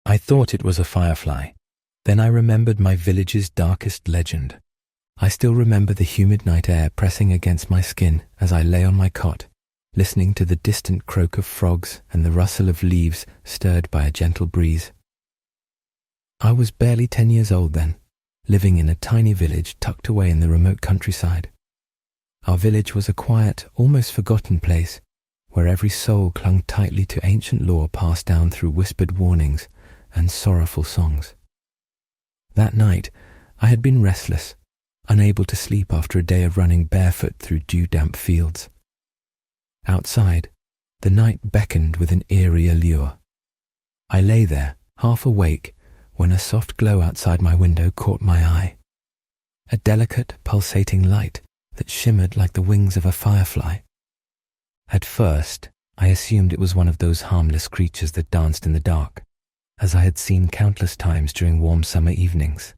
I thought it was a firefly. Then I remembered my village's darkest legend. I still remember the humid night air pressing against my skin as I lay on my cot, listening to the distant croak of frogs and the rustle of leaves stirred by a gentle breeze. I was barely 10 years old then, living in a tiny village tucked away in the remote countryside. Our village was a quiet, almost forgotten place, where every soul clung tightly to ancient lore passed down through whispered warnings and sorrowful songs. That night, I had been restless, unable to sleep after a day of running barefoot through dew-damp fields. Outside, the night beckoned with an eerie allure. I lay there, half awake, when a soft glow outside my window caught my eye. A delicate, pulsating light that shimmered like the wings of a firefly. At first, I assumed it was one of those harmless creatures that danced in the dark, as I had seen countless times during warm summer evenings.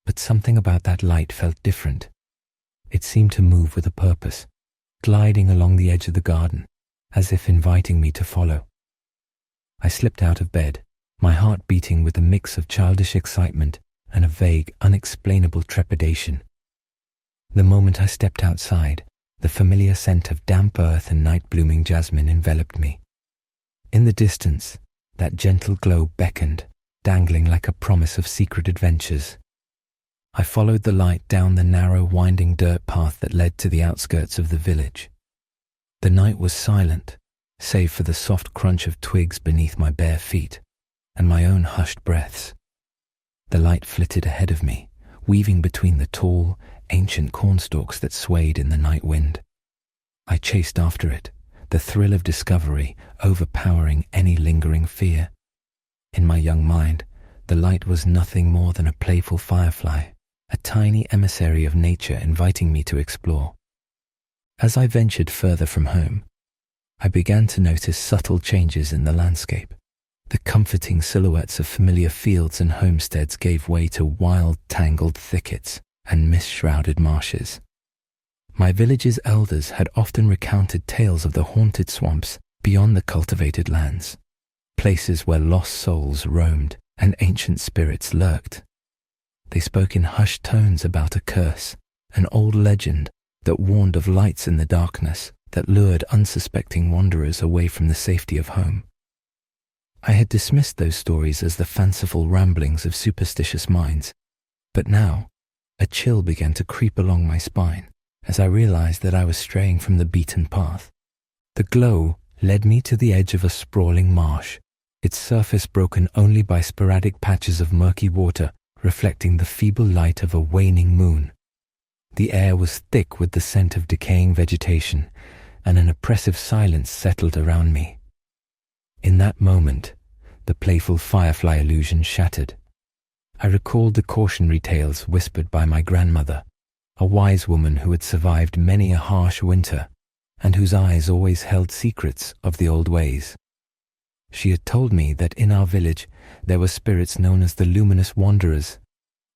But something about that light felt different. It seemed to move with a purpose, gliding along the edge of the garden, as if inviting me to follow. I slipped out of bed, my heart beating with a mix of childish excitement and a vague, unexplainable trepidation. The moment I stepped outside, the familiar scent of damp earth and night-blooming jasmine enveloped me. In the distance, that gentle glow beckoned, dangling like a promise of secret adventures. I followed the light down the narrow, winding dirt path that led to the outskirts of the village. The night was silent, save for the soft crunch of twigs beneath my bare feet and my own hushed breaths. The light flitted ahead of me, weaving between the tall, ancient cornstalks that swayed in the night wind. I chased after it, the thrill of discovery overpowering any lingering fear. In my young mind, the light was nothing more than a playful firefly, a tiny emissary of nature inviting me to explore. As I ventured further from home, I began to notice subtle changes in the landscape. The comforting silhouettes of familiar fields and homesteads gave way to wild, tangled thickets and mist-shrouded marshes. My village's elders had often recounted tales of the haunted swamps beyond the cultivated lands, places where lost souls roamed and ancient spirits lurked. They spoke in hushed tones about a curse, an old legend that warned of lights in the darkness that lured unsuspecting wanderers away from the safety of home. I had dismissed those stories as the fanciful ramblings of superstitious minds, but now a chill began to creep along my spine as I realized that I was straying from the beaten path. The glow led me to the edge of a sprawling marsh, its surface broken only by sporadic patches of murky water reflecting the feeble light of a waning moon. The air was thick with the scent of decaying vegetation, and an oppressive silence settled around me. In that moment, the playful firefly illusion shattered. I recalled the cautionary tales whispered by my grandmother, a wise woman who had survived many a harsh winter and whose eyes always held secrets of the old ways. She had told me that in our village there were spirits known as the Luminous Wanderers,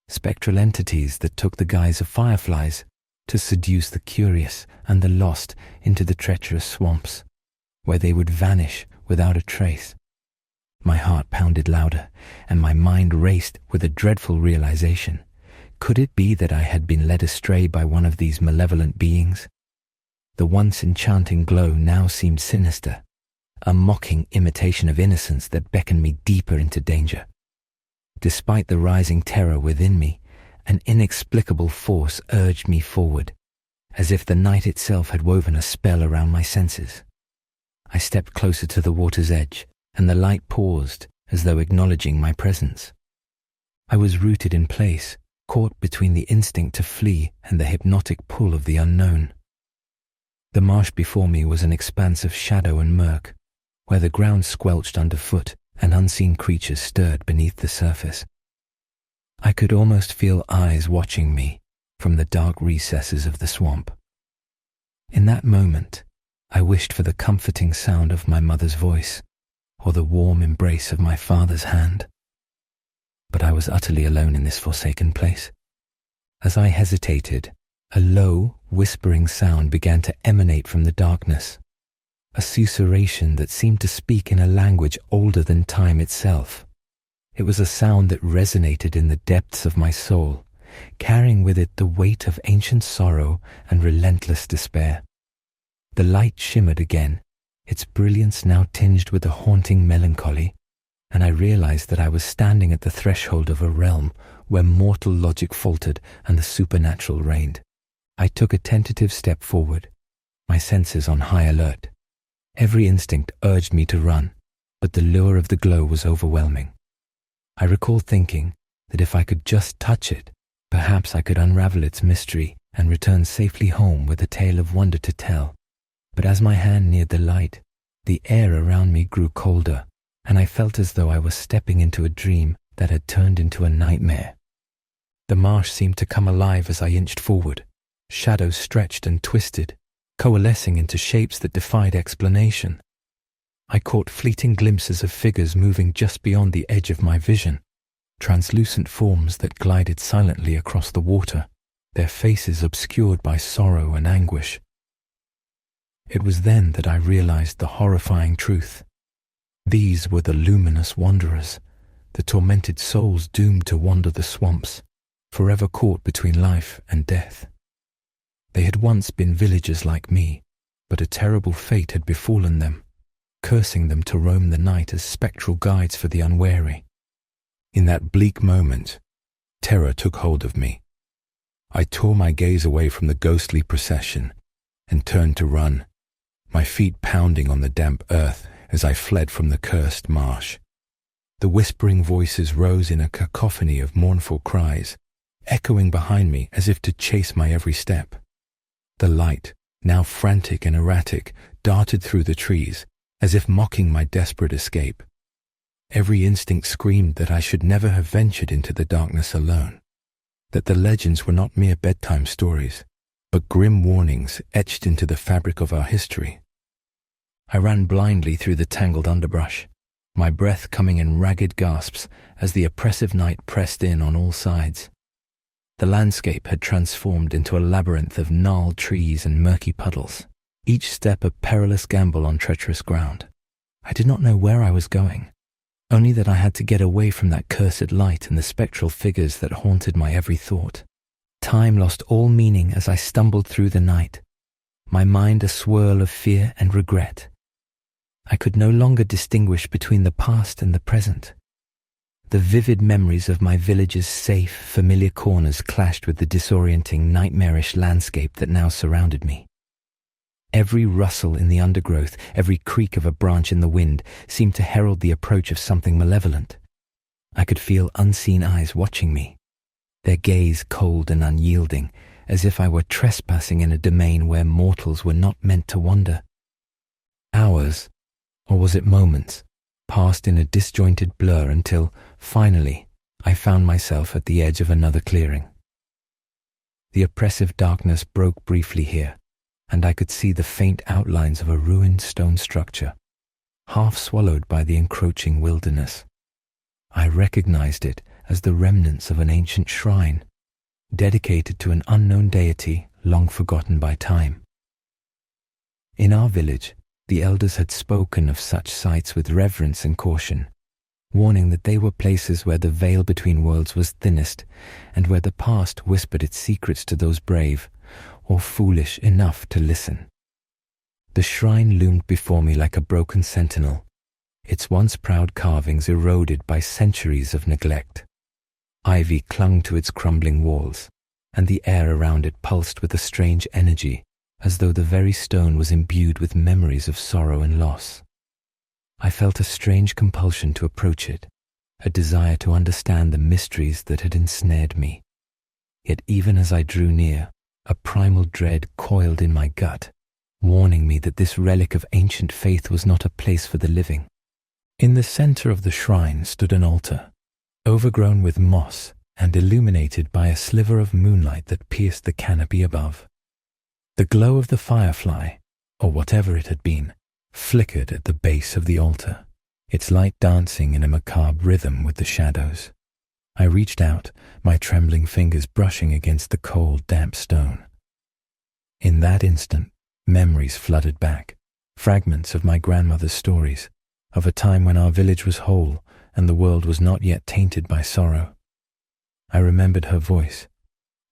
spectral entities that took the guise of fireflies to seduce the curious and the lost into the treacherous swamps, where they would vanish without a trace. My heart pounded louder, and my mind raced with a dreadful realization. Could it be that I had been led astray by one of these malevolent beings? The once enchanting glow now seemed sinister, a mocking imitation of innocence that beckoned me deeper into danger. Despite the rising terror within me, an inexplicable force urged me forward, as if the night itself had woven a spell around my senses. I stepped closer to the water's edge, and the light paused as though acknowledging my presence. I was rooted in place, caught between the instinct to flee and the hypnotic pull of the unknown. The marsh before me was an expanse of shadow and murk, where the ground squelched underfoot and unseen creatures stirred beneath the surface. I could almost feel eyes watching me from the dark recesses of the swamp. In that moment, I wished for the comforting sound of my mother's voice, or the warm embrace of my father's hand. But I was utterly alone in this forsaken place. As I hesitated, a low, whispering sound began to emanate from the darkness, a susurration that seemed to speak in a language older than time itself. It was a sound that resonated in the depths of my soul, carrying with it the weight of ancient sorrow and relentless despair. The light shimmered again, its brilliance now tinged with a haunting melancholy, and I realized that I was standing at the threshold of a realm where mortal logic faltered and the supernatural reigned. I took a tentative step forward, my senses on high alert. Every instinct urged me to run, but the lure of the glow was overwhelming. I recall thinking that if I could just touch it, perhaps I could unravel its mystery and return safely home with a tale of wonder to tell. But as my hand neared the light, the air around me grew colder, and I felt as though I was stepping into a dream that had turned into a nightmare. The marsh seemed to come alive as I inched forward. Shadows stretched and twisted, coalescing into shapes that defied explanation. I caught fleeting glimpses of figures moving just beyond the edge of my vision, translucent forms that glided silently across the water, their faces obscured by sorrow and anguish. It was then that I realized the horrifying truth. These were the Luminous Wanderers, the tormented souls doomed to wander the swamps, forever caught between life and death. They had once been villagers like me, but a terrible fate had befallen them, cursing them to roam the night as spectral guides for the unwary. In that bleak moment, terror took hold of me. I tore my gaze away from the ghostly procession and turned to run, my feet pounding on the damp earth as I fled from the cursed marsh. The whispering voices rose in a cacophony of mournful cries, echoing behind me as if to chase my every step. The light, now frantic and erratic, darted through the trees, as if mocking my desperate escape. Every instinct screamed that I should never have ventured into the darkness alone, that the legends were not mere bedtime stories, but grim warnings etched into the fabric of our history. I ran blindly through the tangled underbrush, my breath coming in ragged gasps as the oppressive night pressed in on all sides. The landscape had transformed into a labyrinth of gnarled trees and murky puddles, each step a perilous gamble on treacherous ground. I did not know where I was going, only that I had to get away from that cursed light and the spectral figures that haunted my every thought. Time lost all meaning as I stumbled through the night, my mind a swirl of fear and regret. I could no longer distinguish between the past and the present. The vivid memories of my village's safe, familiar corners clashed with the disorienting, nightmarish landscape that now surrounded me. Every rustle in the undergrowth, every creak of a branch in the wind seemed to herald the approach of something malevolent. I could feel unseen eyes watching me, their gaze cold and unyielding, as if I were trespassing in a domain where mortals were not meant to wander. Hours, or was it moments, passed in a disjointed blur until, finally, I found myself at the edge of another clearing. The oppressive darkness broke briefly here, and I could see the faint outlines of a ruined stone structure, half swallowed by the encroaching wilderness. I recognized it as the remnants of an ancient shrine, dedicated to an unknown deity long forgotten by time. In our village, the elders had spoken of such sites with reverence and caution, warning that they were places where the veil between worlds was thinnest and where the past whispered its secrets to those brave or foolish enough to listen. The shrine loomed before me like a broken sentinel, its once proud carvings eroded by centuries of neglect. Ivy clung to its crumbling walls, and the air around it pulsed with a strange energy, as though the very stone was imbued with memories of sorrow and loss. I felt a strange compulsion to approach it, a desire to understand the mysteries that had ensnared me. Yet even as I drew near, a primal dread coiled in my gut, warning me that this relic of ancient faith was not a place for the living. In the center of the shrine stood an altar, overgrown with moss and illuminated by a sliver of moonlight that pierced the canopy above. The glow of the firefly, or whatever it had been, flickered at the base of the altar, its light dancing in a macabre rhythm with the shadows. I reached out, my trembling fingers brushing against the cold, damp stone. In that instant, memories flooded back, fragments of my grandmother's stories, of a time when our village was whole and the world was not yet tainted by sorrow. I remembered her voice,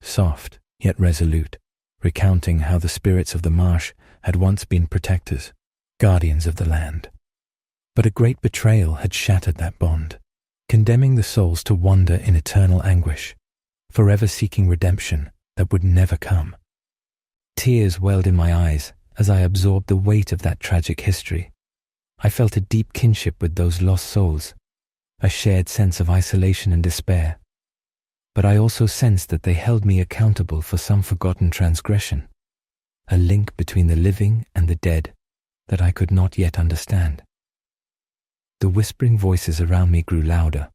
soft yet resolute, recounting how the spirits of the marsh had once been protectors, guardians of the land. But a great betrayal had shattered that bond, condemning the souls to wander in eternal anguish, forever seeking redemption that would never come. Tears welled in my eyes as I absorbed the weight of that tragic history. I felt a deep kinship with those lost souls, a shared sense of isolation and despair. But I also sensed that they held me accountable for some forgotten transgression, a link between the living and the dead that I could not yet understand. The whispering voices around me grew louder,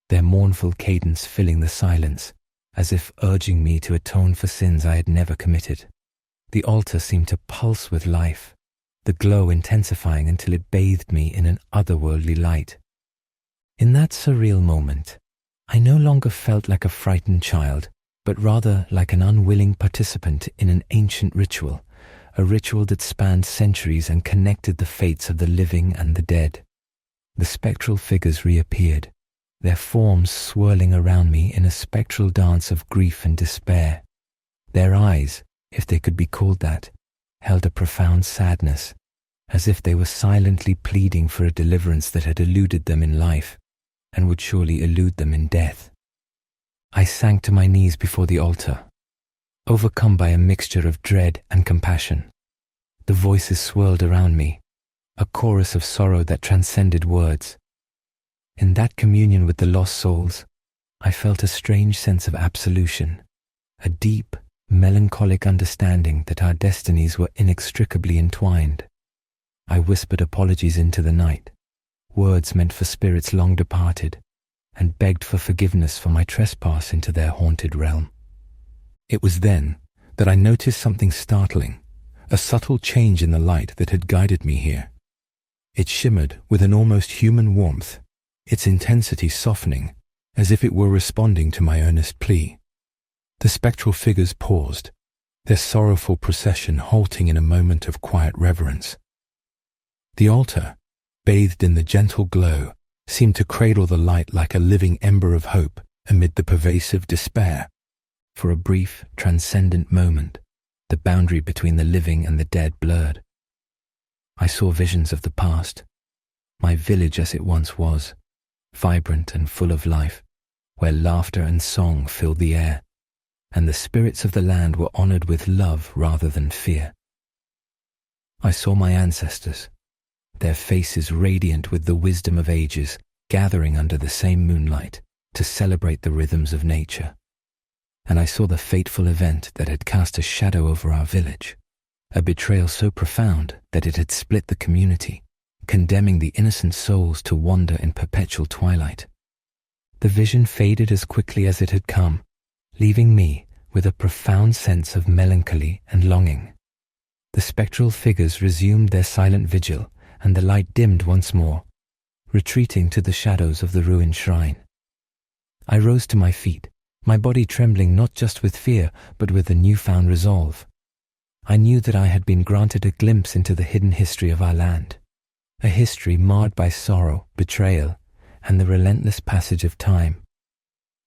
their mournful cadence filling the silence, as if urging me to atone for sins I had never committed. The altar seemed to pulse with life, the glow intensifying until it bathed me in an otherworldly light. In that surreal moment, I no longer felt like a frightened child, but rather like an unwilling participant in an ancient ritual, a ritual that spanned centuries and connected the fates of the living and the dead. The spectral figures reappeared, their forms swirling around me in a spectral dance of grief and despair. Their eyes, if they could be called that, held a profound sadness, as if they were silently pleading for a deliverance that had eluded them in life and would surely elude them in death. I sank to my knees before the altar, overcome by a mixture of dread and compassion. The voices swirled around me, a chorus of sorrow that transcended words. In that communion with the lost souls, I felt a strange sense of absolution, a deep, melancholic understanding that our destinies were inextricably entwined. I whispered apologies into the night, words meant for spirits long departed, and begged for forgiveness for my trespass into their haunted realm. It was then that I noticed something startling, a subtle change in the light that had guided me here. It shimmered with an almost human warmth, its intensity softening, as if it were responding to my earnest plea. The spectral figures paused, their sorrowful procession halting in a moment of quiet reverence. The altar, bathed in the gentle glow, seemed to cradle the light like a living ember of hope amid the pervasive despair. For a brief, transcendent moment, the boundary between the living and the dead blurred. I saw visions of the past, my village as it once was, vibrant and full of life, where laughter and song filled the air, and the spirits of the land were honored with love rather than fear. I saw my ancestors, their faces radiant with the wisdom of ages, gathering under the same moonlight to celebrate the rhythms of nature. And I saw the fateful event that had cast a shadow over our village, a betrayal so profound that it had split the community, condemning the innocent souls to wander in perpetual twilight. The vision faded as quickly as it had come, leaving me with a profound sense of melancholy and longing. The spectral figures resumed their silent vigil, and the light dimmed once more, retreating to the shadows of the ruined shrine. I rose to my feet, my body trembling not just with fear, but with a newfound resolve. I knew that I had been granted a glimpse into the hidden history of our land, a history marred by sorrow, betrayal, and the relentless passage of time.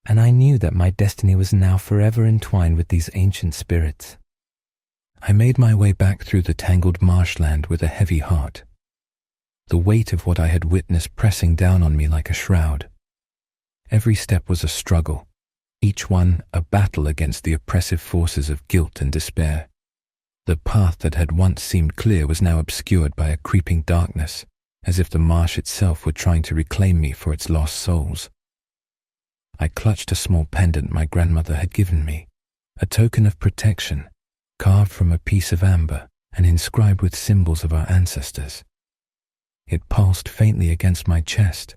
And I knew that my destiny was now forever entwined with these ancient spirits. I made my way back through the tangled marshland with a heavy heart, the weight of what I had witnessed pressing down on me like a shroud. Every step was a struggle, each one a battle against the oppressive forces of guilt and despair. The path that had once seemed clear was now obscured by a creeping darkness, as if the marsh itself were trying to reclaim me for its lost souls. I clutched a small pendant my grandmother had given me, a token of protection, carved from a piece of amber and inscribed with symbols of our ancestors. It pulsed faintly against my chest,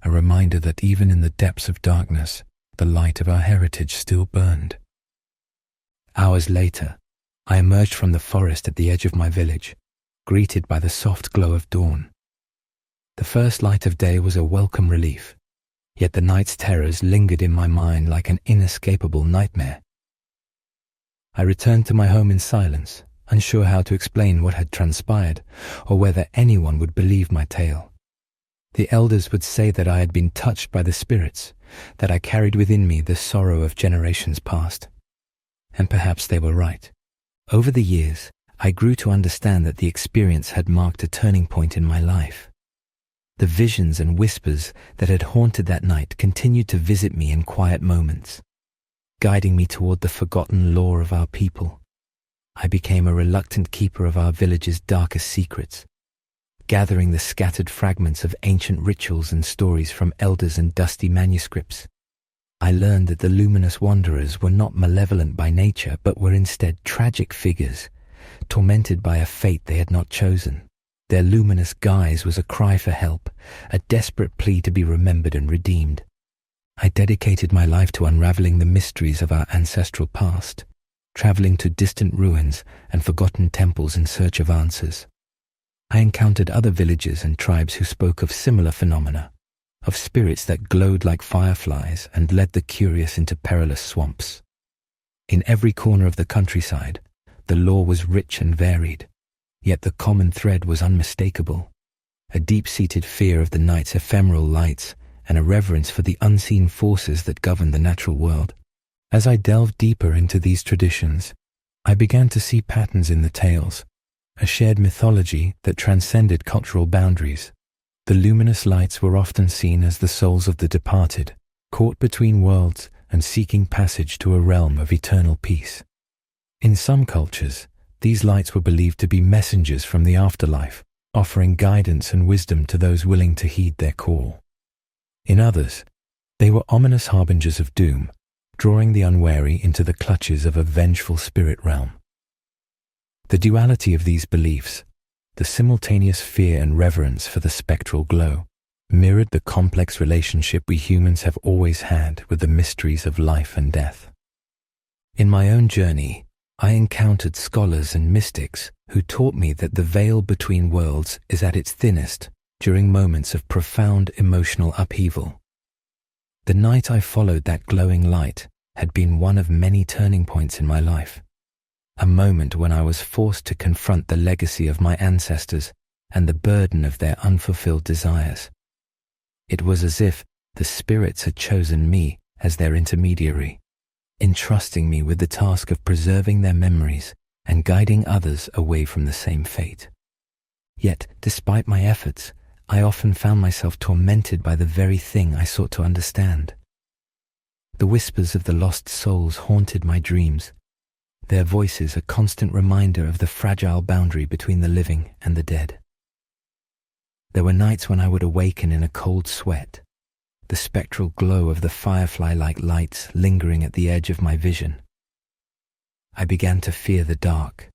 a reminder that even in the depths of darkness, the light of our heritage still burned. Hours later, I emerged from the forest at the edge of my village, greeted by the soft glow of dawn. The first light of day was a welcome relief, yet the night's terrors lingered in my mind like an inescapable nightmare. I returned to my home in silence, unsure how to explain what had transpired, or whether anyone would believe my tale. The elders would say that I had been touched by the spirits, that I carried within me the sorrow of generations past. And perhaps they were right. Over the years, I grew to understand that the experience had marked a turning point in my life. The visions and whispers that had haunted that night continued to visit me in quiet moments, guiding me toward the forgotten lore of our people. I became a reluctant keeper of our village's darkest secrets, gathering the scattered fragments of ancient rituals and stories from elders and dusty manuscripts. I learned that the Luminous Wanderers were not malevolent by nature, but were instead tragic figures, tormented by a fate they had not chosen. Their luminous guise was a cry for help, a desperate plea to be remembered and redeemed. I dedicated my life to unraveling the mysteries of our ancestral past, traveling to distant ruins and forgotten temples in search of answers. I encountered other villages and tribes who spoke of similar phenomena, of spirits that glowed like fireflies and led the curious into perilous swamps. In every corner of the countryside, the lore was rich and varied, yet the common thread was unmistakable: a deep-seated fear of the night's ephemeral lights and a reverence for the unseen forces that govern the natural world. As I delved deeper into these traditions, I began to see patterns in the tales, a shared mythology that transcended cultural boundaries. The luminous lights were often seen as the souls of the departed, caught between worlds and seeking passage to a realm of eternal peace. In some cultures, these lights were believed to be messengers from the afterlife, offering guidance and wisdom to those willing to heed their call. In others, they were ominous harbingers of doom, drawing the unwary into the clutches of a vengeful spirit realm. The duality of these beliefs, the simultaneous fear and reverence for the spectral glow, mirrored the complex relationship we humans have always had with the mysteries of life and death. In my own journey, I encountered scholars and mystics who taught me that the veil between worlds is at its thinnest during moments of profound emotional upheaval. The night I followed that glowing light had been one of many turning points in my life, a moment when I was forced to confront the legacy of my ancestors and the burden of their unfulfilled desires. It was as if the spirits had chosen me as their intermediary, entrusting me with the task of preserving their memories and guiding others away from the same fate. Yet, despite my efforts, I often found myself tormented by the very thing I sought to understand. The whispers of the lost souls haunted my dreams, their voices a constant reminder of the fragile boundary between the living and the dead. There were nights when I would awaken in a cold sweat, the spectral glow of the firefly-like lights lingering at the edge of my vision. I began to fear the dark,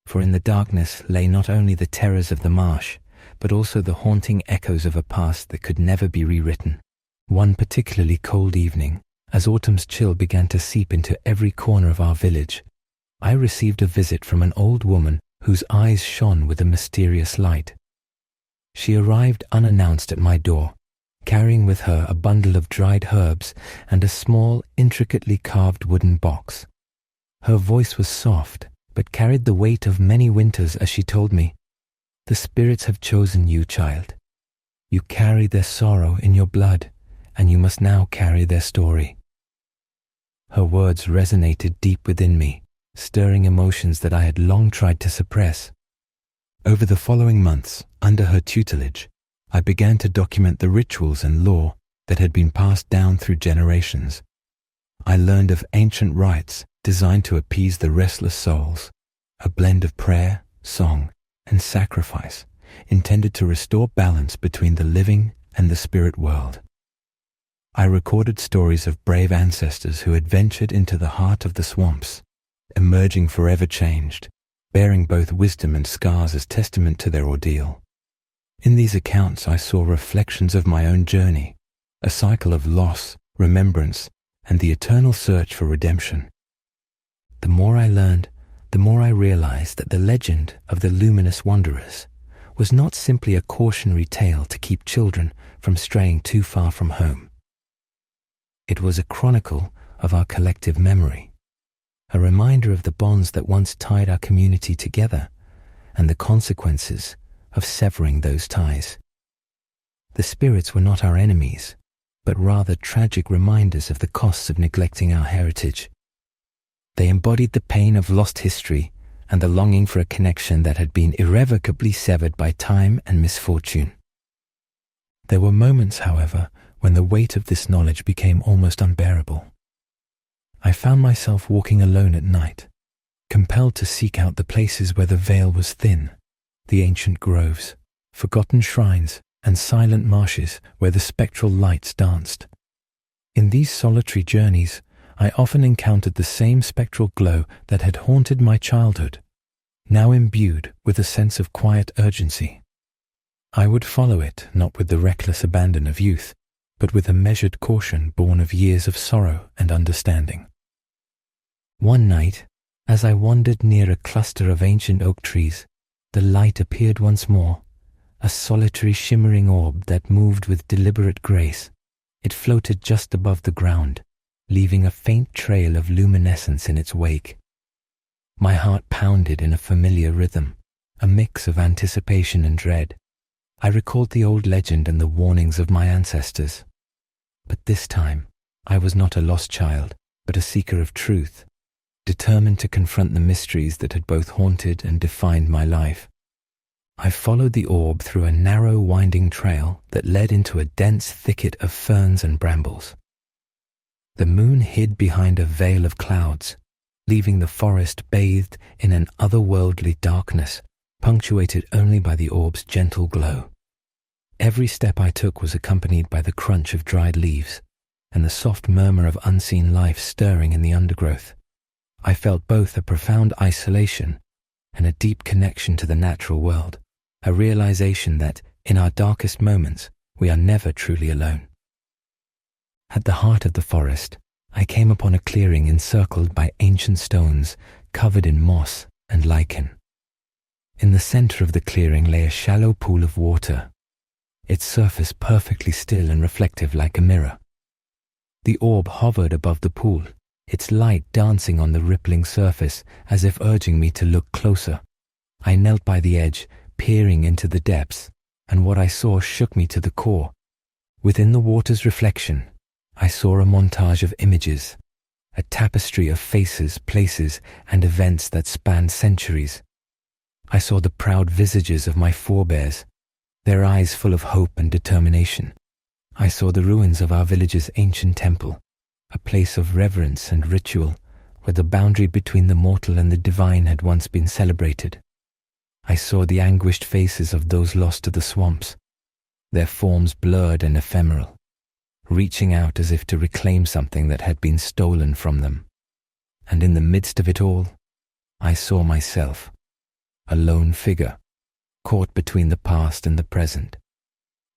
for in the darkness lay not only the terrors of the marsh, but also the haunting echoes of a past that could never be rewritten. One particularly cold evening, as autumn's chill began to seep into every corner of our village, I received a visit from an old woman whose eyes shone with a mysterious light. She arrived unannounced at my door, carrying with her a bundle of dried herbs and a small, intricately carved wooden box. Her voice was soft, but carried the weight of many winters as she told me, "The spirits have chosen you, child. You carry their sorrow in your blood, and you must now carry their story." Her words resonated deep within me, stirring emotions that I had long tried to suppress. Over the following months, under her tutelage, I began to document the rituals and lore that had been passed down through generations. I learned of ancient rites designed to appease the restless souls, a blend of prayer, song, and sacrifice intended to restore balance between the living and the spirit world. I recorded stories of brave ancestors who had ventured into the heart of the swamps, emerging forever changed, bearing both wisdom and scars as testament to their ordeal. In these accounts I saw reflections of my own journey, a cycle of loss, remembrance, and the eternal search for redemption. The more I learned, the more I realized that the legend of the Luminous Wanderers was not simply a cautionary tale to keep children from straying too far from home. It was a chronicle of our collective memory, a reminder of the bonds that once tied our community together and the consequences of severing those ties. The spirits were not our enemies, but rather tragic reminders of the costs of neglecting our heritage. They embodied the pain of lost history and the longing for a connection that had been irrevocably severed by time and misfortune. There were moments, however, when the weight of this knowledge became almost unbearable. I found myself walking alone at night, compelled to seek out the places where the veil was thin, the ancient groves, forgotten shrines, and silent marshes where the spectral lights danced. In these solitary journeys, I often encountered the same spectral glow that had haunted my childhood, now imbued with a sense of quiet urgency. I would follow it not with the reckless abandon of youth, but with a measured caution born of years of sorrow and understanding. One night, as I wandered near a cluster of ancient oak trees, the light appeared once more, a solitary shimmering orb that moved with deliberate grace. It floated just above the ground, leaving a faint trail of luminescence in its wake. My heart pounded in a familiar rhythm, a mix of anticipation and dread. I recalled the old legend and the warnings of my ancestors. But this time, I was not a lost child, but a seeker of truth, determined to confront the mysteries that had both haunted and defined my life. I followed the orb through a narrow, winding trail that led into a dense thicket of ferns and brambles. The moon hid behind a veil of clouds, leaving the forest bathed in an otherworldly darkness, punctuated only by the orb's gentle glow. Every step I took was accompanied by the crunch of dried leaves and the soft murmur of unseen life stirring in the undergrowth. I felt both a profound isolation and a deep connection to the natural world, a realization that, in our darkest moments, we are never truly alone. At the heart of the forest, I came upon a clearing encircled by ancient stones covered in moss and lichen. In the center of the clearing lay a shallow pool of water, its surface perfectly still and reflective like a mirror. The orb hovered above the pool, its light dancing on the rippling surface as if urging me to look closer. I knelt by the edge, peering into the depths, and what I saw shook me to the core. Within the water's reflection, I saw a montage of images, a tapestry of faces, places, and events that spanned centuries. I saw the proud visages of my forebears, their eyes full of hope and determination. I saw the ruins of our village's ancient temple, a place of reverence and ritual, where the boundary between the mortal and the divine had once been celebrated. I saw the anguished faces of those lost to the swamps, their forms blurred and ephemeral, reaching out as if to reclaim something that had been stolen from them. And in the midst of it all, I saw myself, a lone figure, caught between the past and the present,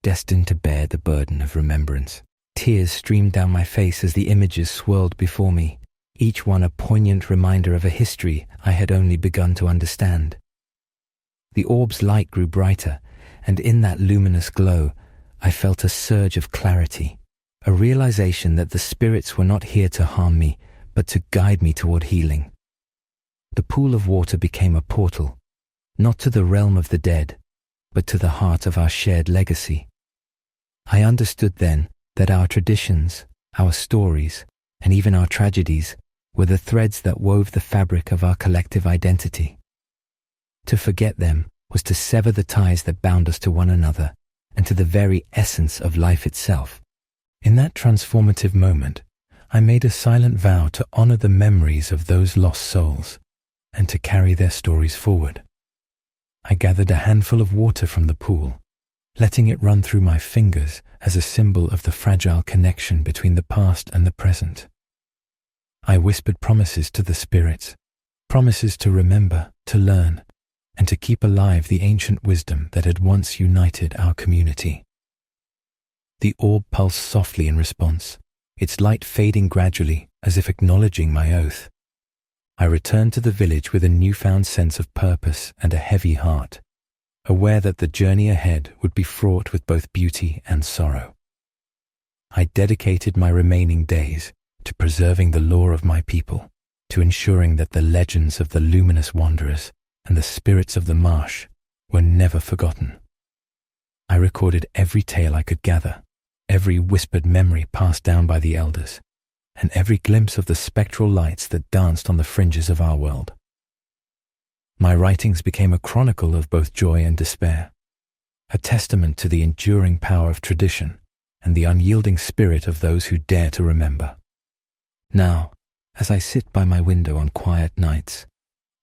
destined to bear the burden of remembrance. Tears streamed down my face as the images swirled before me, each one a poignant reminder of a history I had only begun to understand. The orb's light grew brighter, and in that luminous glow, I felt a surge of clarity, a realization that the spirits were not here to harm me, but to guide me toward healing. The pool of water became a portal, not to the realm of the dead, but to the heart of our shared legacy. I understood then that our traditions, our stories, and even our tragedies were the threads that wove the fabric of our collective identity. To forget them was to sever the ties that bound us to one another and to the very essence of life itself. In that transformative moment, I made a silent vow to honor the memories of those lost souls and to carry their stories forward. I gathered a handful of water from the pool, letting it run through my fingers as a symbol of the fragile connection between the past and the present. I whispered promises to the spirits, promises to remember, to learn, and to keep alive the ancient wisdom that had once united our community. The orb pulsed softly in response, its light fading gradually as if acknowledging my oath. I returned to the village with a newfound sense of purpose and a heavy heart, aware that the journey ahead would be fraught with both beauty and sorrow. I dedicated my remaining days to preserving the lore of my people, to ensuring that the legends of the Luminous Wanderers and the spirits of the marsh were never forgotten. I recorded every tale I could gather, every whispered memory passed down by the elders, and every glimpse of the spectral lights that danced on the fringes of our world. My writings became a chronicle of both joy and despair, a testament to the enduring power of tradition and the unyielding spirit of those who dare to remember. Now, as I sit by my window on quiet nights,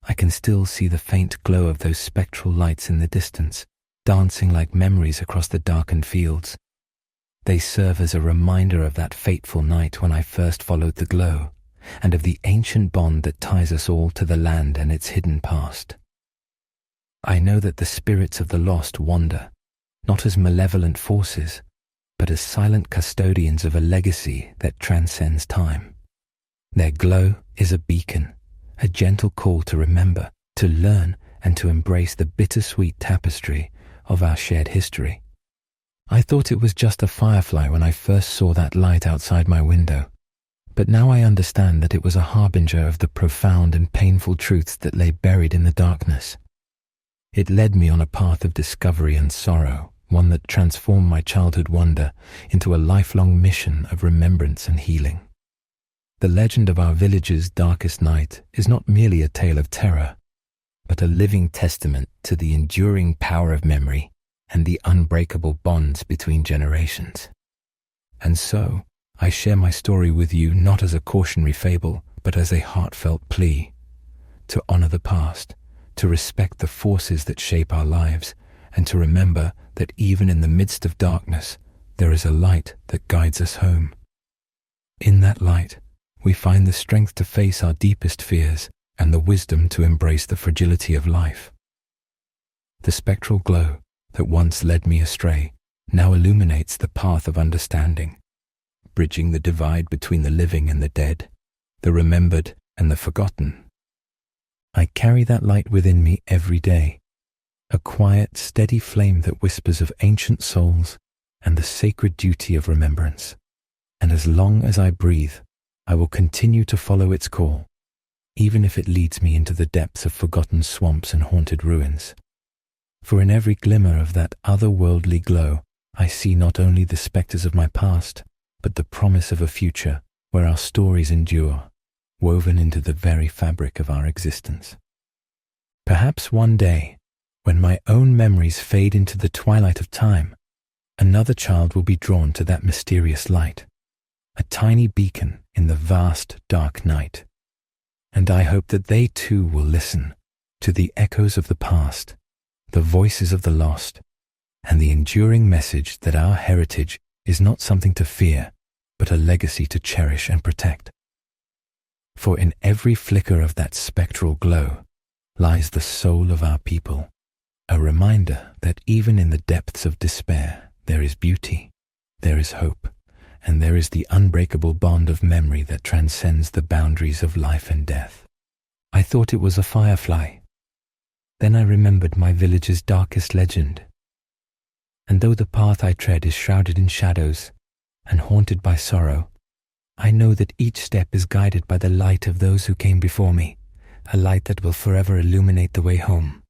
I can still see the faint glow of those spectral lights in the distance, dancing like memories across the darkened fields. They serve as a reminder of that fateful night when I first followed the glow, and of the ancient bond that ties us all to the land and its hidden past. I know that the spirits of the lost wander, not as malevolent forces, but as silent custodians of a legacy that transcends time. Their glow is a beacon, a gentle call to remember, to learn, and to embrace the bittersweet tapestry of our shared history. I thought it was just a firefly when I first saw that light outside my window, but now I understand that it was a harbinger of the profound and painful truths that lay buried in the darkness. It led me on a path of discovery and sorrow, one that transformed my childhood wonder into a lifelong mission of remembrance and healing. The legend of our village's darkest night is not merely a tale of terror, but a living testament to the enduring power of memory and the unbreakable bonds between generations. And so, I share my story with you not as a cautionary fable, but as a heartfelt plea to honor the past, to respect the forces that shape our lives, and to remember that even in the midst of darkness, there is a light that guides us home. In that light, we find the strength to face our deepest fears and the wisdom to embrace the fragility of life. The spectral glow that once led me astray now illuminates the path of understanding, bridging the divide between the living and the dead, the remembered and the forgotten. I carry that light within me every day, a quiet, steady flame that whispers of ancient souls and the sacred duty of remembrance. And as long as I breathe, I will continue to follow its call, even if it leads me into the depths of forgotten swamps and haunted ruins. For in every glimmer of that otherworldly glow, I see not only the spectres of my past, but the promise of a future where our stories endure, woven into the very fabric of our existence. Perhaps one day, when my own memories fade into the twilight of time, another child will be drawn to that mysterious light, a tiny beacon in the vast dark night. And I hope that they too will listen to the echoes of the past, the voices of the lost, and the enduring message that our heritage is not something to fear, but a legacy to cherish and protect. For in every flicker of that spectral glow lies the soul of our people, a reminder that even in the depths of despair there is beauty, there is hope, and there is the unbreakable bond of memory that transcends the boundaries of life and death. I thought it was a firefly. Then I remembered my village's darkest legend. And though the path I tread is shrouded in shadows and haunted by sorrow, I know that each step is guided by the light of those who came before me, a light that will forever illuminate the way home.